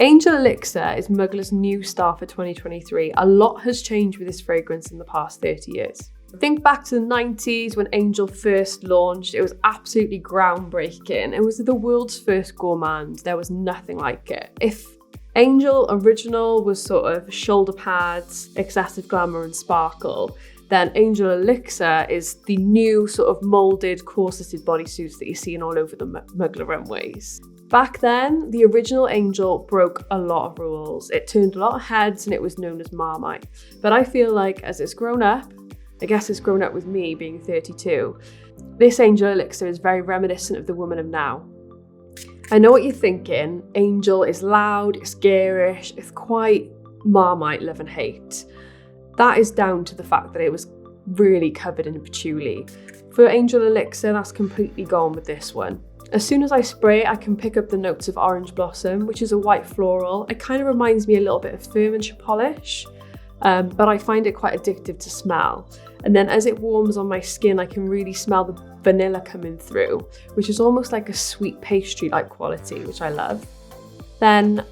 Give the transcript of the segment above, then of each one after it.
Angel Elixir is Mugler's new star for 2023. A lot has changed with this fragrance in the past 30 years. Think back to the 90s when Angel first launched. It was absolutely groundbreaking. It was the world's first gourmand. There was nothing like it. If Angel Original was sort of shoulder pads, excessive glamour and sparkle, then Angel Elixir is the new sort of moulded, corseted bodysuits that you're seeing all over the Mugler runways. Back then, the original Angel broke a lot of rules. It turned a lot of heads and it was known as Marmite. But I feel like as it's grown up, I guess it's grown up with me being 32, this Angel Elixir is very reminiscent of the woman of now. I know what you're thinking. Angel is loud, it's garish, it's quite Marmite love and hate. That is down to the fact that it was really covered in patchouli. For Angel Elixir, that's completely gone with this one. As soon as I spray it, I can pick up the notes of orange blossom, which is a white floral. It kind of reminds me a little bit of Furmanshire polish, but I find it quite addictive to smell. And then as it warms on my skin, I can really smell the vanilla coming through, which is almost like a sweet pastry-like quality, which I love. Then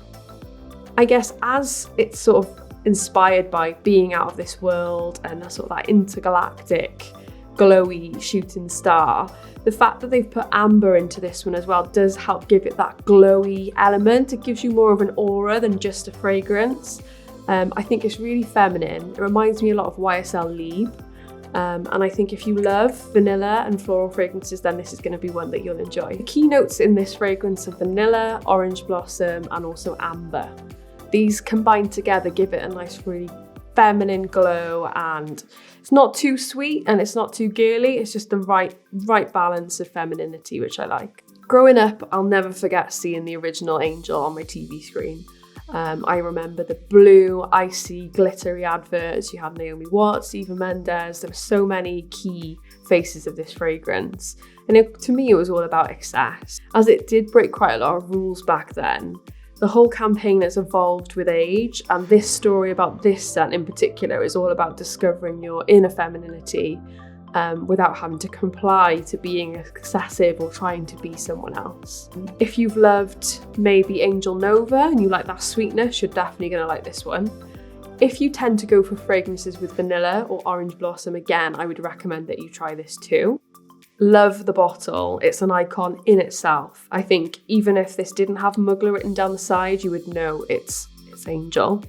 I guess as it's sort of inspired by being out of this world and a sort of that intergalactic glowy shooting star, the fact that they've put amber into this one as well does help give it that glowy element. It gives you more of an aura than just a fragrance. I think it's really feminine. It reminds me a lot of YSL Lieb. And I think if you love vanilla and floral fragrances, then this is going to be one that you'll enjoy. The key notes in this fragrance are vanilla, orange blossom, and also amber. These combined together give it a nice, really feminine glow, and it's not too sweet and it's not too girly. It's just the right balance of femininity, which I like. Growing up, I'll never forget seeing the original Angel on my TV screen. I remember the blue, icy, glittery adverts. You had Naomi Watts, Eva Mendes. There were so many key faces of this fragrance. And to me, it was all about excess. As it did break quite a lot of rules back then, the whole campaign has evolved with age, and this story about this scent in particular is all about discovering your inner femininity without having to comply to being excessive or trying to be someone else. If you've loved maybe Angel Nova and you like that sweetness, you're definitely going to like this one. If you tend to go for fragrances with vanilla or orange blossom, again, I would recommend that you try this too. Love the bottle. It's an icon in itself. I think even if this didn't have Mugler written down the side, you would know it's Angel.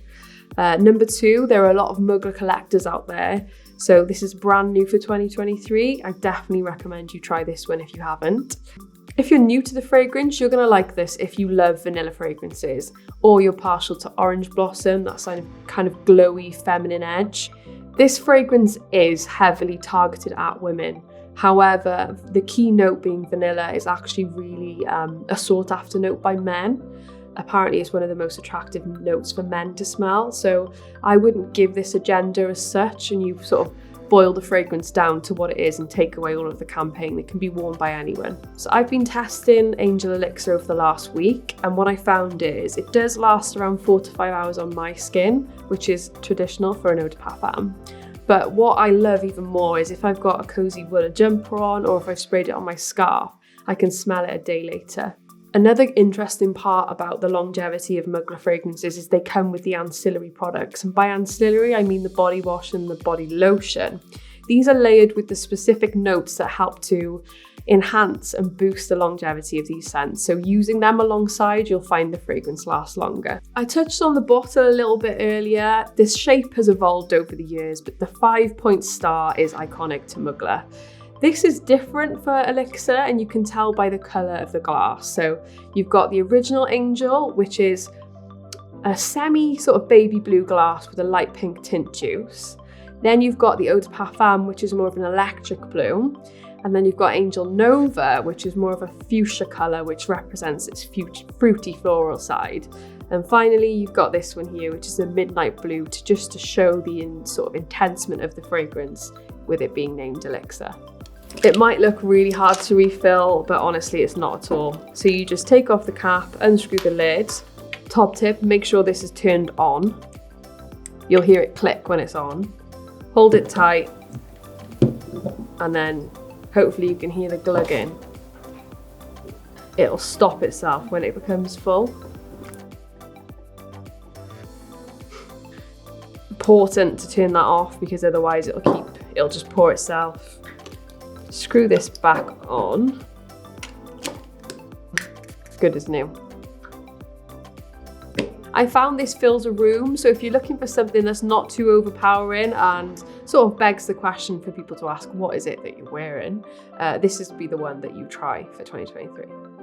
Number 2, there are a lot of Mugler collectors out there. So this is brand new for 2023. I definitely recommend you try this one if you haven't. If you're new to the fragrance, you're going to like this if you love vanilla fragrances, or you're partial to orange blossom, that kind of glowy feminine edge. This fragrance is heavily targeted at women. However, the key note being vanilla is actually really a sought after note by men. Apparently it's one of the most attractive notes for men to smell. So I wouldn't give this a gender as such, and you sort of boil the fragrance down to what it is and take away all of the campaign. It can be worn by anyone. So I've been testing Angel Elixir over the last week, and what I found is it does last around 4 to 5 hours on my skin, which is traditional for an eau de parfum. But what I love even more is if I've got a cozy woolen jumper on, or if I've sprayed it on my scarf, I can smell it a day later. Another interesting part about the longevity of Mugler fragrances is they come with the ancillary products. And by ancillary, I mean the body wash and the body lotion. These are layered with the specific notes that help to enhance and boost the longevity of these scents. So using them alongside, you'll find the fragrance lasts longer. I touched on the bottle a little bit earlier. This shape has evolved over the years, but the 5-point star is iconic to Mugler. This is different for Elixir, and you can tell by the colour of the glass. So you've got the original Angel, which is a semi sort of baby blue glass with a light pink tint juice. Then you've got the Eau de Parfum, which is more of an electric blue. And then you've got Angel Nova, which is more of a fuchsia colour, which represents its fruity floral side. And finally, you've got this one here, which is a midnight blue, to show the sort of intensement of the fragrance, with it being named Elixir. It might look really hard to refill, but honestly, it's not at all. So you just take off the cap, unscrew the lid. Top tip, make sure this is turned on. You'll hear it click when it's on. Hold it tight, and then hopefully you can hear the glugging. It'll stop itself when it becomes full. important to turn that off because otherwise it'll just pour itself. Screw this back on. Good as new. I found this fills a room, so if you're looking for something that's not too overpowering and sort of begs the question for people to ask, what is it that you're wearing? This would be the one that you try for 2023.